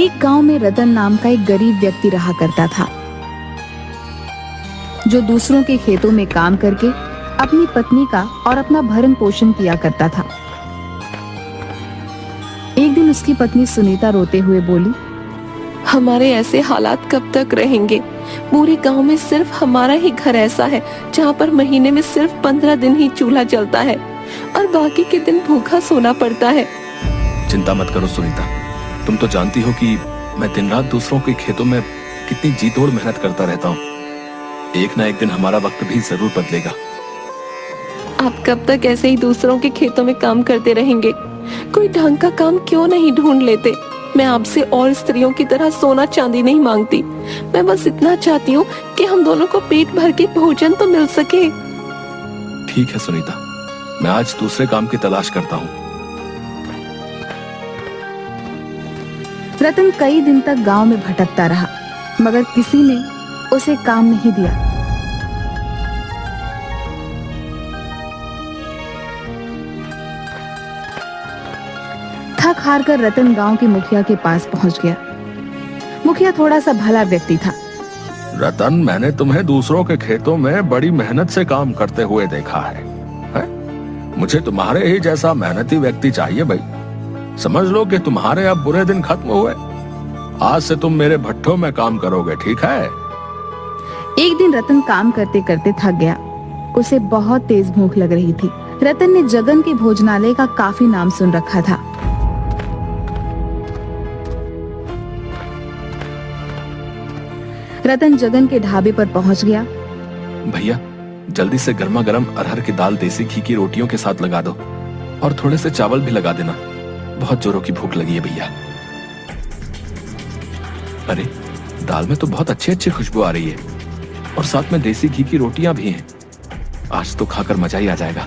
एक गांव में रतन नाम का एक गरीब व्यक्ति रहा करता था, जो दूसरों के खेतों में काम करके अपनी पत्नी का और अपना भरण पोषण किया करता था। एक दिन उसकी पत्नी सुनीता रोते हुए बोली, हमारे ऐसे हालात कब तक रहेंगे? पूरे गांव में सिर्फ हमारा ही घर ऐसा है जहाँ पर महीने में सिर्फ 15 दिन ही चूल्हा जलता है और बाकी के दिन भूखा सोना पड़ता है। चिंता मत करो सुनीता, तुम तो जानती हो कि मैं दिन रात दूसरों के खेतों में कितनी जी तोड़ मेहनत करता रहता हूँ। एक ना एक दिन हमारा वक्त भी जरूर बदलेगा। आप कब तक ऐसे ही दूसरों के खेतों में काम करते रहेंगे? कोई ढंग का काम क्यों नहीं ढूंढ लेते? मैं आपसे और स्त्रियों की तरह सोना चांदी नहीं मांगती, मैं बस इतना चाहती हूँ कि हम दोनों को पेट भर के भोजन तो मिल सके। ठीक है सुनीता, मैं आज दूसरे काम की तलाश करता हूँ। रतन कई दिन तक गांव में भटकता रहा, मगर किसी ने उसे काम नहीं दिया। थक हार कर रतन गांव के मुखिया के पास पहुंच गया। मुखिया थोड़ा सा भला व्यक्ति था। रतन, मैंने तुम्हें दूसरों के खेतों में बड़ी मेहनत से काम करते हुए देखा है? मुझे तुम्हारे ही जैसा मेहनती व्यक्ति चाहिए भाई। समझ लो कि तुम्हारे अब बुरे दिन खत्म हुए। आज से तुम मेरे भट्ठों में काम करोगे, ठीक है? एक दिन रतन काम करते करते थक गया। उसे बहुत तेज भूख लग रही थी। रतन ने जगन के भोजनालय का काफी नाम सुन रखा था। रतन जगन के ढाबे पर पहुंच गया। भैया, जल्दी से गर्मा गर्म अरहर की दाल देसी घी की रोटियों के साथ लगा दो और थोड़े से चावल भी लगा देना। बहुत जोरों की भूख लगी है भैया। अरे, दाल में तो बहुत अच्छी अच्छी खुशबू आ रही है और साथ में देसी घी की रोटियां भी हैं। आज तो खाकर मजा ही आ जाएगा।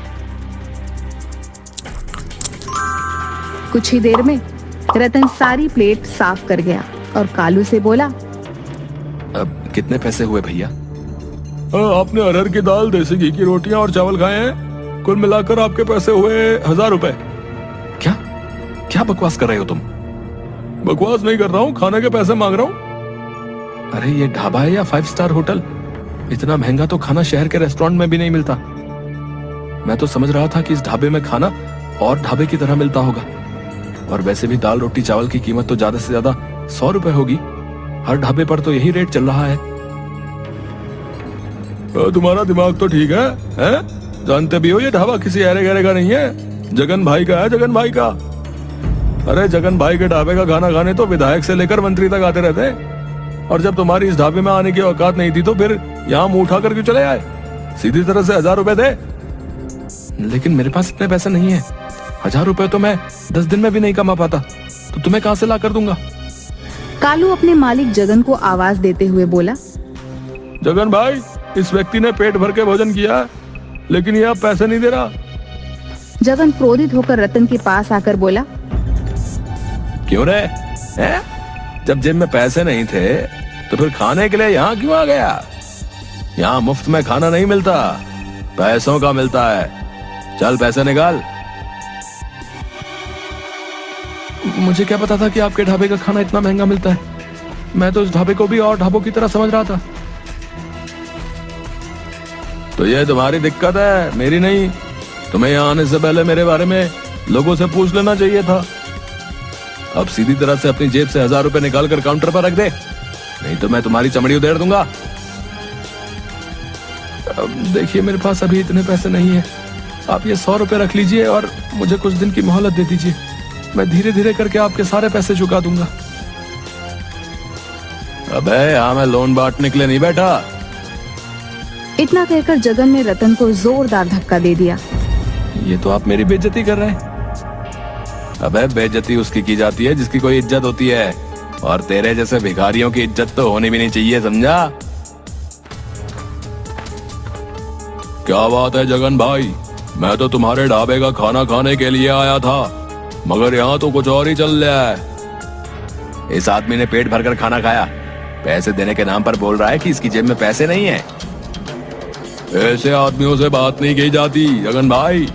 कुछ ही देर में रतन सारी प्लेट साफ कर गया और कालू से बोला, अब कितने पैसे हुए भैया? आपने अरहर की दाल, देसी घी की रोटियां और चावल खाए हैं। कुल मिलाकर आपके पैसे हुए 1000 रुपए। क्या क्या बकवास कर रहे हो तुम? बकवास नहीं कर रहा हूँ, खाने के पैसे मांग रहा हूँ। अरे ये ढाबा है या 5 स्टार होटल? इतना महंगा तो खाना शहर के रेस्टोरेंट में भी नहीं मिलता। मैं तो समझ रहा था कि इस ढाबे में खाना और ढाबे की तरह मिलता होगा। और वैसे भी दाल, रोटी, चावल की कीमत तो ज्यादा से ज्यादा 100 रुपए होगी। हर ढाबे पर तो यही रेट चल रहा है। तुम्हारा दिमाग तो ठीक है? जानते भी हो ये ढाबा किसी अरे गहरे का नहीं है, जगन भाई का है, जगन भाई का। अरे जगन भाई के ढाबे का खाना खाने तो विधायक से लेकर मंत्री तक आते रहते हैं। और जब तुम्हारी इस ढाबे में आने की औकात नहीं थी तो फिर यहाँ मुंह उठा कर क्यों चले आए? सीधी तरह से 1000 रुपए दे। लेकिन मेरे पास इतने पैसे नहीं है। 1000 रुपए तो मैं 10 दिन में भी नहीं कमा पाता, तो तुम्हें कहाँ से ला कर दूंगा? कालू अपने मालिक जगन को आवाज देते हुए बोला, जगन भाई, इस व्यक्ति ने पेट भर के भोजन किया लेकिन ये अब पैसे नहीं दे रहा। जगन क्रोधित होकर रतन के पास आकर बोला, क्यों रे? जब जेब में पैसे नहीं थे तो फिर खाने के लिए यहाँ क्यों आ गया? यहाँ मुफ्त में खाना नहीं मिलता, पैसों का मिलता है। चल पैसे निकाल। मुझे क्या पता था कि आपके ढाबे का खाना इतना महंगा मिलता है। मैं तो इस ढाबे को भी और ढाबों की तरह समझ रहा था। तो ये तुम्हारी दिक्कत है, मेरी नहीं। तुम्हें यहाँ आने से पहले मेरे बारे में लोगों से पूछ लेना चाहिए था। अब सीधी तरह से अपनी जेब से 1000 रुपए निकाल कर काउंटर पर रख दे, नहीं तो मैं तुम्हारी चमड़ी उधेड़ दूंगा। अब देखिए, मेरे पास अभी इतने पैसे नहीं है। आप ये 100 रुपए रख लीजिए और मुझे कुछ दिन की मोहलत दे दीजिए। मैं धीरे धीरे करके आपके सारे पैसे चुका दूंगा। अबे यहाँ मैं लोन बांटने के लिए नहीं बैठा। इतना कहकर जगन ने रतन को जोरदार धक्का दे दिया। ये तो आप मेरी बेइज्जती कर रहे हैं। अबे बेइज्जती उसकी की जाती है जिसकी कोई इज्जत होती है, और तेरे जैसे भिखारियों की इज्जत तो होनी भी नहीं चाहिए, समझा? क्या बात है जगन भाई, मैं तो तुम्हारे ढाबे का खाना खाने के लिए आया था, मगर यहाँ तो कुछ और ही चल रहा है। इस आदमी ने पेट भरकर खाना खाया, पैसे देने के नाम पर बोल रहा है कि इसकी जेब में पैसे नहीं है। ऐसे आदमियों से बात नहीं की जाती जगन भाई,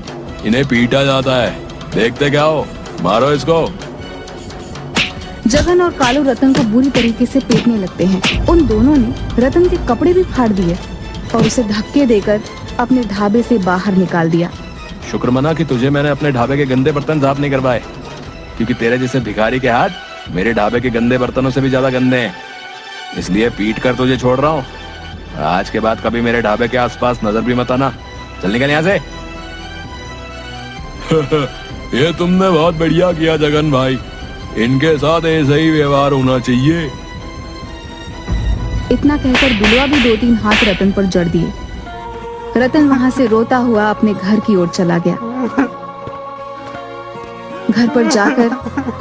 इन्हें पीटा जाता है। देखते क्या हो, मारो इसको। जगन और कालू रतन को बुरी तरीके से पीटने लगते हैं। उन दोनों ने रतन के कपड़े भी फाड़ दिए और उसे धक्के देकर अपने ढाबे से बाहर निकाल दिया। शुक्र मना कि तुझे मैंने अपने ढाबे के गंदे बर्तन साफ नहीं करवाए, क्योंकि तेरे जैसे भिखारी के हाथ मेरे ढाबे के गंदे बर्तनों से भी ज्यादा गंदे हैं। इसलिए पीट कर तुझे छोड़ रहा हूँ। आज के बाद कभी मेरे ढाबे के आसपास नजर भी मत आना। चल निकल यहाँ से। ये तुमने बहुत बढ़िया किया जगन भाई, इनके साथ ऐसा ही व्यवहार होना चाहिए। इतना कहकर बिलवा भी 2-3 हाथ रतन पर जड़ दिए। रतन वहां से रोता हुआ अपने घर की ओर चला गया। घर पर जाकर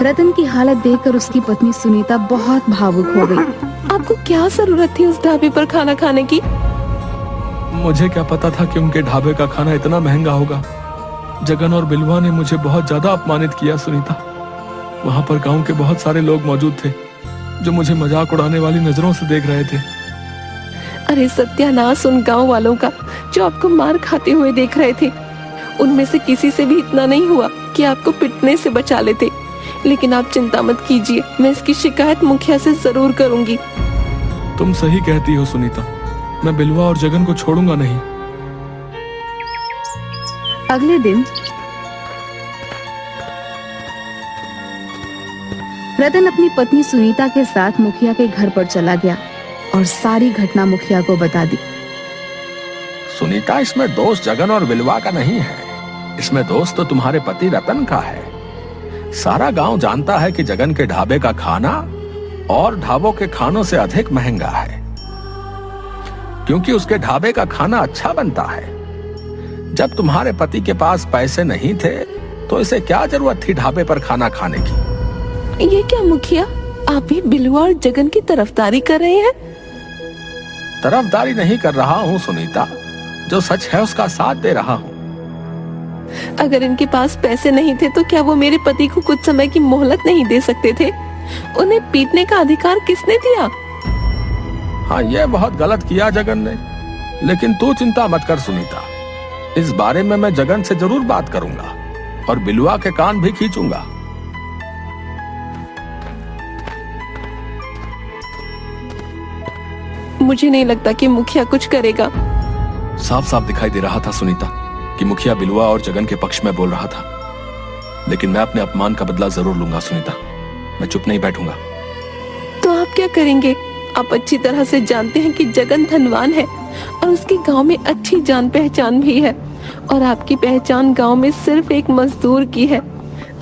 रतन की हालत देखकर उसकी पत्नी सुनीता बहुत भावुक हो गई। आपको क्या जरूरत थी उस ढाबे पर खाना खाने की? मुझे क्या पता था कि उनके ढाबे का खाना इतना महंगा होगा। जगन और बिलवा ने मुझे बहुत ज्यादा अपमानित किया सुनीता। वहां पर गांव के बहुत सारे लोग मौजूद थे जो मुझे मजाक उड़ाने वाली नजरों से देख रहे थे। अरे सत्यानाश उन गांव वालों का जो आपको मार खाते हुए देख रहे थे। उनमें से किसी से भी इतना नहीं हुआ कि आपको पिटने से बचा लेते। लेकिन आप चिंता मत कीजिए, मैं इसकी शिकायत मुखिया से जरूर करूंगी। तुम सही कहती हो सुनीता, मैं बिलवा और जगन को छोड़ूंगा नहीं। अगले दिन रतन अपनी पत्नी सुनीता के साथ मुखिया के घर पर चला गया और सारी घटना मुखिया को बता दी। सुनीता, इसमें दोष जगन और बिलवा का नहीं है, इसमें दोष तो तुम्हारे पति रतन का है। सारा गांव जानता है कि जगन के ढाबे का खाना और ढाबों के खानों से अधिक महंगा है, क्योंकि उसके ढाबे का खाना अच्छा बनता है। जब तुम्हारे पति के पास पैसे नहीं थे तो इसे क्या जरूरत थी ढाबे पर खाना खाने की? ये क्या मुखिया, आप भी बिलवा और जगन की तरफदारी कर रहे हैं? तरफदारी नहीं कर रहा हूँ सुनीता, जो सच है उसका साथ दे रहा हूँ। अगर इनके पास पैसे नहीं थे तो क्या वो मेरे पति को कुछ समय की मोहलत नहीं दे सकते थे? उन्हें पीटने का अधिकार किसने दिया? हाँ, ये बहुत गलत किया जगन ने, लेकिन तू चिंता मत कर सुनीता, इस बारे में मैं जगन से जरूर बात करूंगा और बिलवा के कान भी खींचूंगा। मुझे नहीं लगता कि मुखिया कुछ करेगा। साफ साफ दिखाई दे रहा था सुनीता कि मुखिया बिलवा और जगन के पक्ष में बोल रहा था, लेकिन मैं अपने अपमान का बदला जरूर लूंगा सुनीता। मैं चुप नहीं बैठूंगा। तो आप क्या करेंगे? आप अच्छी तरह से जानते हैं कि जगन धनवान है और उसके गांव में अच्छी जान पहचान भी है, और आपकी पहचान गांव में सिर्फ एक मजदूर की है।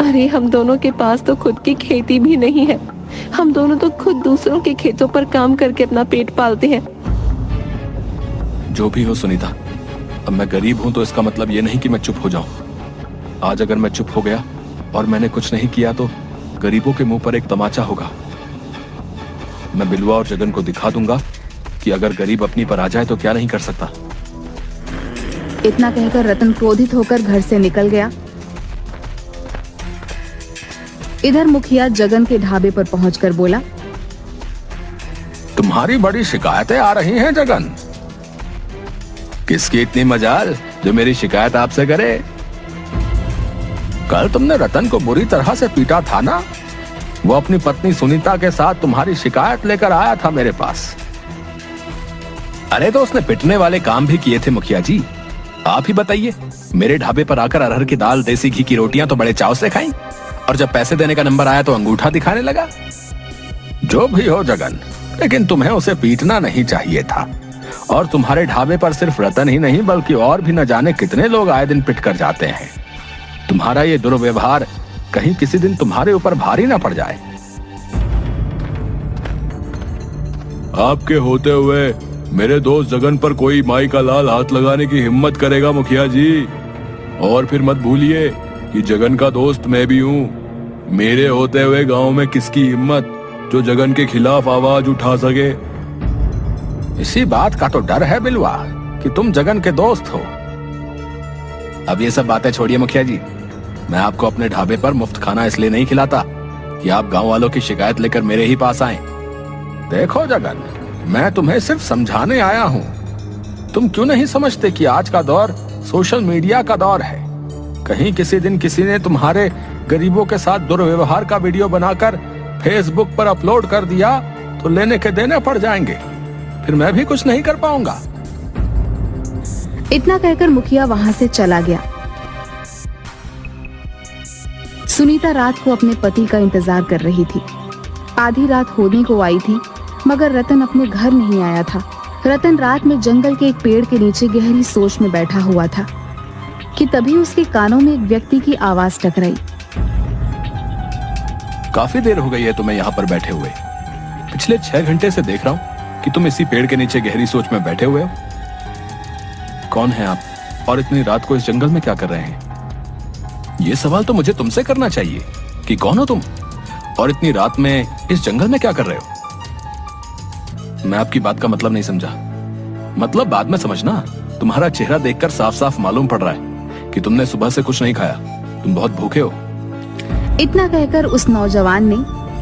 अरे हम दोनों के पास तो खुद की खेती भी नहीं है। हम दोनों तो खुद दूसरों के खेतों पर काम करके अपना पेट पालते हैं। जो भी हो सुनीता, अब मैं गरीब हूं तो इसका मतलब ये नहीं कि मैं चुप हो जाऊं। आज अगर मैं चुप हो गया और मैंने कुछ नहीं किया तो गरीबों के मुंह पर एक तमाचा होगा। मैं बिलवा और जगन को दिखा दूंगा कि अगर गरीब अपनी पर आ जाए तो क्या नहीं कर सकता। इतना कहकर रतन क्रोधित होकर घर से निकल गया। इधर मुखिया जगन के ढाबे पर पहुंचकर बोला, तुम्हारी बड़ी शिकायतें आ रही हैं जगन। किसकी इतनी मजाल जो मेरी शिकायत आपसे करे? कल तुमने रतन को बुरी तरह से पीटा था ना? वो अपनी पत्नी सुनीता के साथ तुम्हारी शिकायत लेकर आया था मेरे पास। अरे तो उसने पिटने वाले काम भी किए थे मुखिया जी। आप ही बताइए, मेरे ढाबे पर आकर अरहर की दाल, देसी घी की रोटियां तो बड़े चाव से खाई, और जब पैसे देने का नंबर आया तो अंगूठा दिखाने लगा। जो भी हो जगन, लेकिन तुम्हें उसे पीटना नहीं चाहिए था। और तुम्हारे ढाबे पर सिर्फ रतन ही नहीं बल्कि और भी न जाने कितने लोग आए दिन पिट कर जाते हैं। तुम्हारा ये दुर्व्यवहार कहीं किसी दिन तुम्हारे ऊपर भारी ना पड़ जाए। आपके होते हुए मेरे दोस्त जगन पर कोई माई का लाल हाथ लगाने की हिम्मत करेगा मुखिया जी? और फिर मत भूलिए कि जगन का दोस्त मैं भी हूँ। मेरे होते हुए गांव में किसकी हिम्मत जो जगन के खिलाफ आवाज उठा सके? इसी बात का तो डर है बिलवा कि तुम जगन के दोस्त हो। अब ये सब बातें छोड़िए मुखिया जी। मैं आपको अपने ढाबे पर मुफ्त खाना इसलिए नहीं खिलाता कि आप गांव वालों की शिकायत लेकर मेरे ही पास आए। देखो जगन, मैं तुम्हें सिर्फ समझाने आया हूँ। तुम क्यों नहीं समझते कि आज का दौर सोशल मीडिया का दौर है? कहीं किसी दिन किसी ने तुम्हारे गरीबों के साथ दुर्व्यवहार का वीडियो बनाकर फेसबुक पर अपलोड कर दिया तो लेने के देने पड़ जाएंगे, फिर मैं भी कुछ नहीं कर पाऊंगा। इतना कहकर मुखिया वहां से चला गया। सुनीता रात को अपने पति का इंतजार कर रही थी। आधी रात होने को आई थी, मगर रतन अपने घर नहीं आया था। रतन रात में जंगल के एक पेड़ के नीचे गहरी सोच में बैठा हुआ था कि तभी उसके कानों में एक व्यक्ति की आवाज टकराई। काफी देर हो गई है तुम्हें यहाँ पर बैठे हुए। पिछले 6 घंटे से देख रहा हूँ कि तुम इसी पेड़ के नीचे गहरी सोच में बैठे हुए हो। कौन है आप और इतनी रात को इस जंगल में क्या कर रहे हैं? ये सवाल तो मुझे तुमसे करना चाहिए कि कौन हो तुम और इतनी रात में इस जंगल में क्या कर रहे हो। मैं आपकी बात का मतलब नहीं समझा। मतलब बाद में समझना। तुम्हारा चेहरा देखकर साफ साफ मालूम पड़ रहा है कि तुमने सुबह से कुछ नहीं खाया, तुम बहुत भूखे हो। इतना कहकर उस नौजवान ने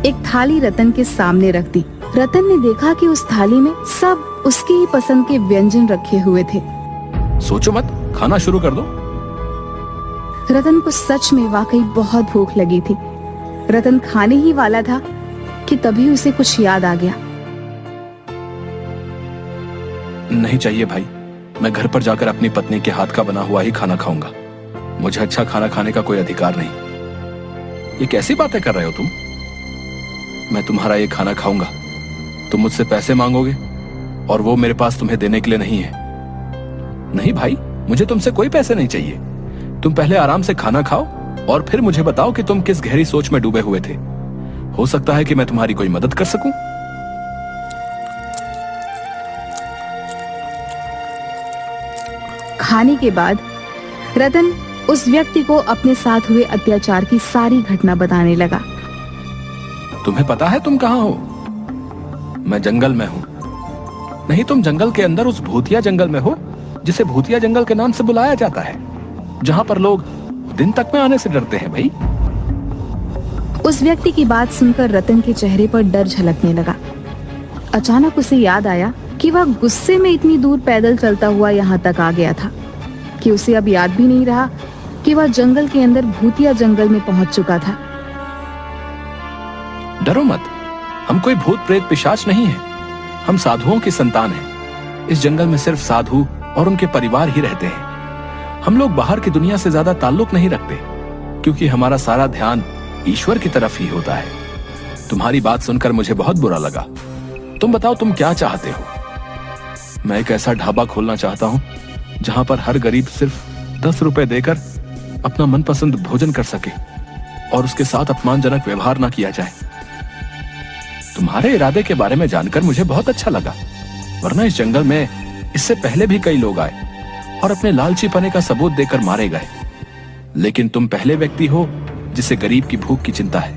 एक थाली रतन के सामने रख दी। रतन ने देखा कि उस थाली में सब उसकी ही पसंद के व्यंजन रखे हुए थे। सोचो मत, खाना शुरू कर दो। रतन को सच में वाकई बहुत भूख लगी थी। रतन खाने ही वाला था कि तभी उसे कुछ याद आ गया। नहीं चाहिए भाई, मैं घर पर जाकर अपनी पत्नी के हाथ का बना हुआ ही खाना खाऊंगा। मुझे अच्छा खाना खाने का कोई अधिकार नहीं। ये कैसी बातें कर रहे हो तुम? मैं तुम्हारा ये खाना खाऊंगा, तुम मुझसे पैसे मांगोगे और वो मेरे पास तुम्हें देने के लिए नहीं है। नहीं भाई, मुझे तुमसे कोई पैसे नहीं चाहिए। तुम पहले आराम से खाना खाओ और फिर मुझे बताओ कि तुम किस गहरी सोच में डूबे हुए थे। हो सकता है कि मैं तुम्हारी कोई मदद कर सकूं। खाने के बाद रतन उस व्यक्ति को अपने साथ हुए अत्याचार की सारी घटना बताने लगा। तुम्हें पता है तुम कहाँ हो? मैं जंगल में हूँ। नहीं, तुम जंगल के अंदर उस भूतिया जंगल में हो जिसे भूतिया जंगल के नाम से बुलाया जाता है, जहाँ पर लोग दिन तक में आने से डरते हैं। भाई, उस व्यक्ति की बात सुनकर रतन के चेहरे पर डर झलकने लगा। अचानक उसे याद आया कि वह गुस्से में इतनी दूर पैदल चलता हुआ यहाँ तक आ गया था कि उसे अब याद भी नहीं रहा कि वह जंगल के अंदर भूतिया जंगल में पहुंच चुका था। डरो मत, हम कोई भूत प्रेत पिशाच नहीं है। हम साधुओं की संतान हैं। इस जंगल में सिर्फ साधु और उनके परिवार ही रहते हैं। हम लोग बाहर की दुनिया से ज्यादा ताल्लुक नहीं रखते, क्योंकि हमारा सारा ध्यान ईश्वर की तरफ ही होता है। तुम्हारी बात सुनकर मुझे बहुत बुरा लगा। तुम बताओ, तुम क्या चाहते हो? मैं एक ऐसा ढाबा खोलना चाहता हूँ जहाँ पर हर गरीब सिर्फ 10 रुपए देकर अपना मनपसंद भोजन कर सके और उसके साथ अपमानजनक व्यवहार ना किया जाए। तुम्हारे इरादे के बारे में जानकर मुझे बहुत अच्छा लगा, वरना इस जंगल में इससे पहले भी कई लोग आए और अपने लालचीपने का सबूत देकर मारे गए, लेकिन तुम पहले व्यक्ति हो जिसे गरीब की भूख की चिंता है।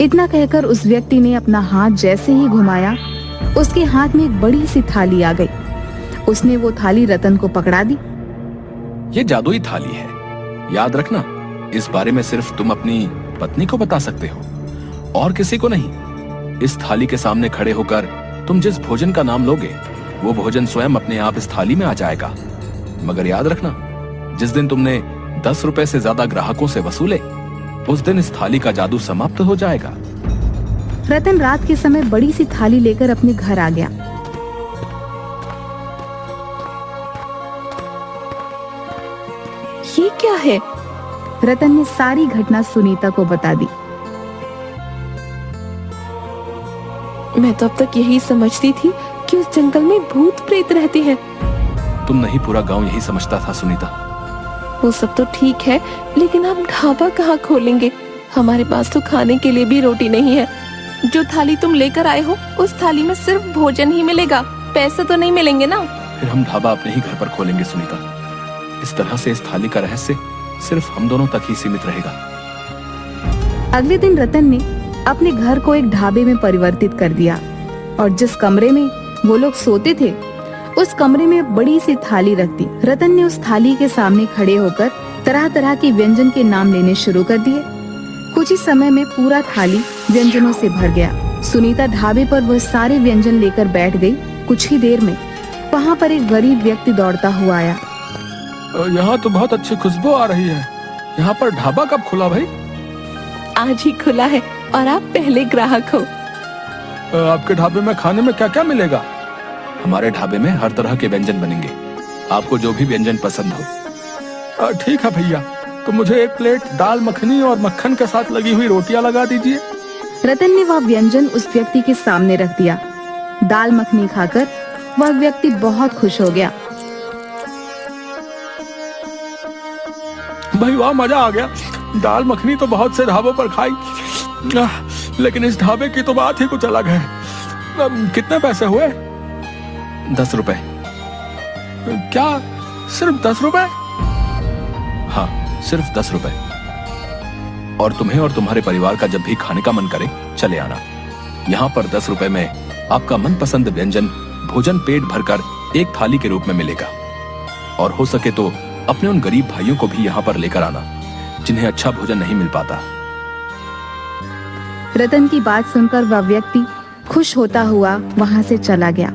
इतना कहकर उस व्यक्ति ने अपना हाथ जैसे ही घुमाया, उसके हाथ में एक बड़ी सी थाली आ गई। उसने वो थाली रतन को पकड़ा दी। ये जादुई थाली है, याद रखना। इस बारे में सिर्फ तुम अपनी पत्नी को बता सकते हो और किसी को नहीं। इस थाली के सामने खड़े होकर तुम जिस भोजन का नाम लोगे, वो भोजन स्वयं अपने आप इस थाली में आ जाएगा। मगर याद रखना, जिस दिन तुमने 10 रुपए से ज्यादा ग्राहकों से वसूले, उस दिन इस थाली का जादू समाप्त हो जाएगा। रतन रात के समय बड़ी सी थाली लेकर अपने घर आ गया। ये क्या है? रतन ने सारी घटना सुनीता को बता दी। मैं तो अब तक यही समझती थी कि उस जंगल में भूत प्रेत रहते हैं। तुम नहीं, पूरा गांव यही समझता था सुनीता। वो सब तो ठीक है, लेकिन आप ढाबा कहाँ खोलेंगे? हमारे पास तो खाने के लिए भी रोटी नहीं है। जो थाली तुम लेकर आए हो, उस थाली में सिर्फ भोजन ही मिलेगा, पैसे तो नहीं मिलेंगे ना। फिर हम ढाबा अपने ही घर पर खोलेंगे सुनीता। इस तरह से इस थाली का रहस्य सिर्फ हम दोनों तक ही सीमित रहेगा। अगले दिन रतन ने अपने घर को एक ढाबे में परिवर्तित कर दिया और जिस कमरे में वो लोग सोते थे, उस कमरे में बड़ी सी थाली रख दी। रतन ने उस थाली के सामने खड़े होकर तरह तरह के व्यंजन के नाम लेने शुरू कर दिए। कुछ ही समय में पूरा थाली व्यंजनों से भर गया। सुनीता ढाबे पर वह सारे व्यंजन लेकर बैठ गई। कुछ ही देर में वहाँ पर एक गरीब व्यक्ति दौड़ता हुआ आया। यहाँ तो बहुत अच्छी खुशबू आ रही है। यहाँ पर ढाबा कब खुला भाई? आज ही खुला है। और आप पहले ग्राहक हो। आपके ढाबे में खाने में क्या क्या मिलेगा? हमारे ढाबे में हर तरह के व्यंजन बनेंगे, आपको जो भी व्यंजन पसंद हो। ठीक है भैया, तो मुझे एक प्लेट दाल मखनी और मक्खन के साथ लगी हुई रोटियां लगा दीजिए। रतन ने वह व्यंजन उस व्यक्ति के सामने रख दिया। दाल मखनी खाकर वह व्यक्ति बहुत खुश हो गया। भाई वाह, मजा आ गया। दाल मखनी तो बहुत से ढाबों पर खाई, लेकिन इस ढाबे की तो बात ही कुछ अलग है। कितने पैसे हुए? 10 रुपए। क्या, सिर्फ 10 रुपए? हाँ, सिर्फ 10 रुपए। और तुम्हें और तुम्हारे परिवार का जब भी खाने का मन करे चले आना। यहाँ पर 10 रुपए में आपका मनपसंद व्यंजन भोजन पेट भरकर एक थाली के रूप में मिलेगा। और हो सके तो अपने उन गरीब भाइयों को भी यहाँ पर लेकर आना जिन्हें अच्छा भोजन नहीं मिल पाता। रतन की बात सुनकर वह व्यक्ति खुश होता हुआ वहाँ से चला गया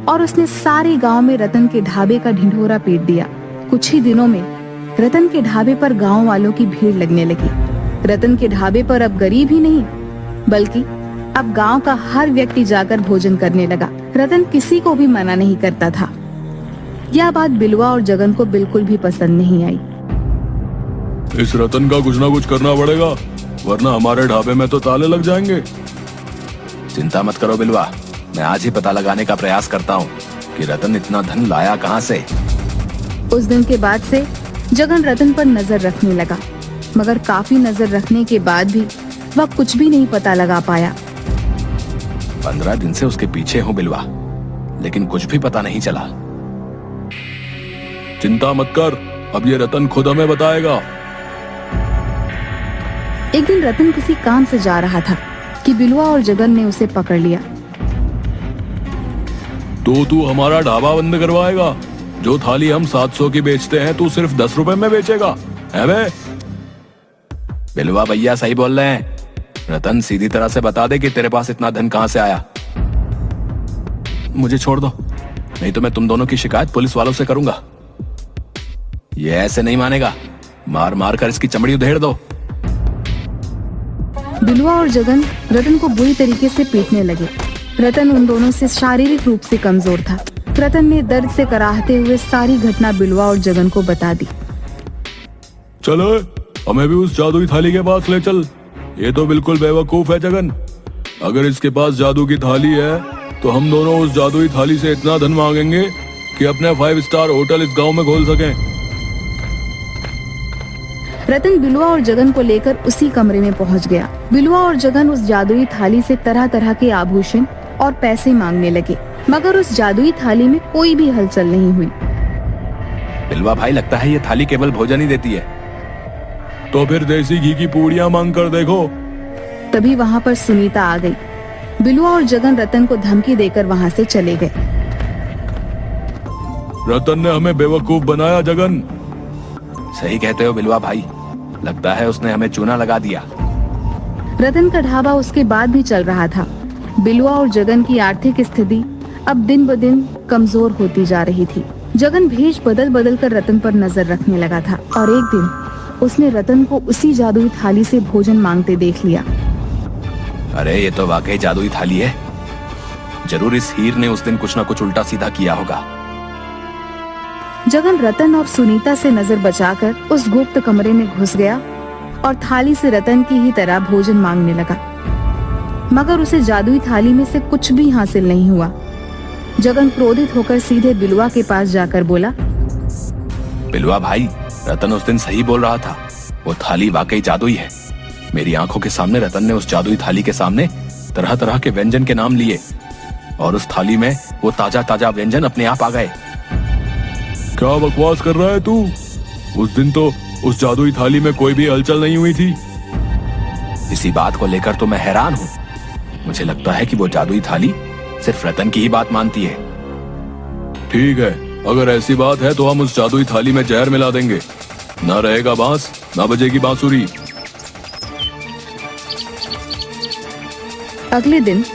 और उसने सारे गांव में रतन के ढाबे का ढिंढोरा पीट दिया। कुछ ही दिनों में रतन के ढाबे पर गांव वालों की भीड़ लगने लगी। रतन के ढाबे पर अब गरीब ही नहीं बल्कि अब गांव का हर व्यक्ति जाकर भोजन करने लगा। रतन किसी को भी मना नहीं करता था। यह बात बिलवा और जगन को बिल्कुल भी पसंद नहीं आई। इस रतन का कुछ ना कुछ करना पड़ेगा, वरना हमारे ढाबे में तो ताले लग जाएंगे। चिंता मत करो बिलवा, मैं आज ही पता लगाने का प्रयास करता हूँ कि रतन इतना धन लाया कहाँ से। उस दिन के बाद से जगन रतन पर नजर रखने लगा, मगर काफी नजर रखने के बाद भी वह कुछ भी नहीं पता लगा पाया। 15 दिन से उसके पीछे हूँ बिलवा, लेकिन कुछ भी पता नहीं चला। चिंता मत कर, अब ये रतन खुद हमें बताएगा। एक दिन रतन किसी काम से जा रहा था कि बिलवा और जगन ने उसे पकड़ लिया। तो तू हमारा ढाबा बंद करवाएगा? जो थाली हम 700 की बेचते हैं तू सिर्फ 10 रुपए में बेचेगा, है बे? बिलवा भैया सही बोल रहे हैं। रतन सीधी तरह से बता दे कि तेरे पास इतना धन कहां से आया। मुझे छोड़ दो, नहीं तो मैं तुम दोनों की शिकायत पुलिस वालों से करूंगा। ये ऐसे नहीं मानेगा, मार मार कर इसकी चमड़ी उधेड़ दो। बिलवा और जगन रतन को बुरी तरीके से पीटने लगे। रतन उन दोनों से शारीरिक रूप से कमजोर था। रतन ने दर्द से कराहते हुए सारी घटना बिलवा और जगन को बता दी। चलो हमें भी उस जादुई थाली के पास ले चल। ये तो बिल्कुल बेवकूफ है जगन। अगर इसके पास जादू की थाली है तो हम दोनों उस जादुई थाली से इतना धन मांगेंगे कि अपने 5 स्टार होटल इस गांव में खोल सकें। रतन बिलवा और जगन को लेकर उसी कमरे में पहुंच गया। बिलवा और जगन उस जादुई थाली से तरह तरह के आभूषण और पैसे मांगने लगे, मगर उस जादुई थाली में कोई भी हलचल नहीं हुई। बिलवा भाई, लगता है ये थाली केवल भोजन ही देती है। तो फिर देसी घी की पूड़ियां मांग कर देखो। तभी वहाँ पर सुनीता आ गई। बिलवा और जगन रतन को धमकी देकर वहाँ से चले गए। रतन ने हमें बेवकूफ बनाया जगन। सही कहते हो बिलवा भाई, लगता है उसने हमें चूना लगा दिया। रतन का ढाबा उसके बाद भी चल रहा था। बिलवा और जगन की आर्थिक स्थिति अब दिन ब दिन कमजोर होती जा रही थी। जगन भेष बदल बदल कर रतन पर नजर रखने लगा था और एक दिन उसने रतन को उसी जादुई थाली से भोजन मांगते देख लिया। अरे ये तो वाकई जादुई थाली है। जरूर इस हीर ने उस दिन कुछ ना कुछ उल्टा सीधा किया होगा। जगन रतन और सुनीता से नजर बचाकर उस गुप्त कमरे में घुस गया और थाली से रतन की ही तरह भोजन मांगने लगा, मगर उसे जादुई थाली में से कुछ भी हासिल नहीं हुआ। जगन क्रोधित होकर सीधे बिलवा के पास जाकर बोला, बिलवा भाई, रतन उस दिन सही बोल रहा था। वो थाली वाकई जादुई है। मेरी आंखों के सामने रतन ने उस जादुई थाली के सामने तरह तरह के व्यंजन के नाम लिए और उस थाली में वो ताजा ताजा व्यंजन अपने आप आ गए। क्या बकवास कर रहा है तू? उस दिन तो उस जादुई थाली में कोई भी हलचल नहीं हुई थी। इसी बात को लेकर तो मैं हैरान हूँ। मुझे लगता है कि वो जादुई थाली सिर्फ रतन की ही बात मानती है। ठीक है, अगर ऐसी बात है तो हम उस जादुई थाली में जहर मिला देंगे। ना रहेगा बांस, ना बजेगी बांसुरी। अगले दिन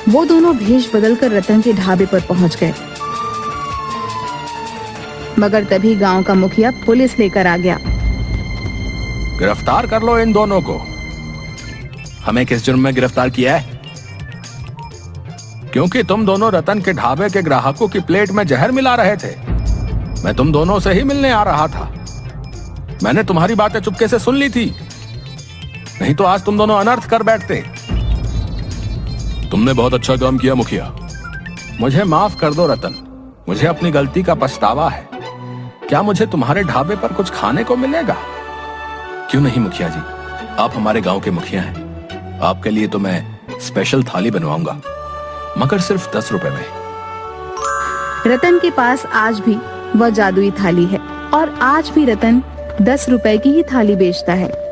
वो दोनों भेष बदलकर रतन के ढाबे पर पहुंच गए, मगर तभी गांव का मुखिया पुलिस लेकर आ गया। गिरफ्तार कर लो इन दोनों को। हमें किस जुर्म में गिरफ्तार किया है? क्योंकि तुम दोनों रतन के ढाबे के ग्राहकों की प्लेट में जहर मिला रहे थे। मैं तुम दोनों से ही मिलने आ रहा था। मैंने तुम्हारी बातें चुपके से सुन ली थी, नहीं तो आज तुम दोनों अनर्थ कर बैठते। तुमने बहुत अच्छा काम किया मुखिया। मुझे माफ कर दो रतन, मुझे अपनी गलती का पछतावा है। क्या मुझे तुम्हारे ढाबे पर कुछ खाने को मिलेगा? क्यों नहीं मुखिया जी, आप हमारे गांव के मुखिया हैं। आपके लिए तो मैं स्पेशल थाली बनवाऊंगा, मगर सिर्फ 10 रुपए में। रतन के पास आज भी वह जादुई थाली है और आज भी रतन 10 रुपए की ही थाली बेचता है।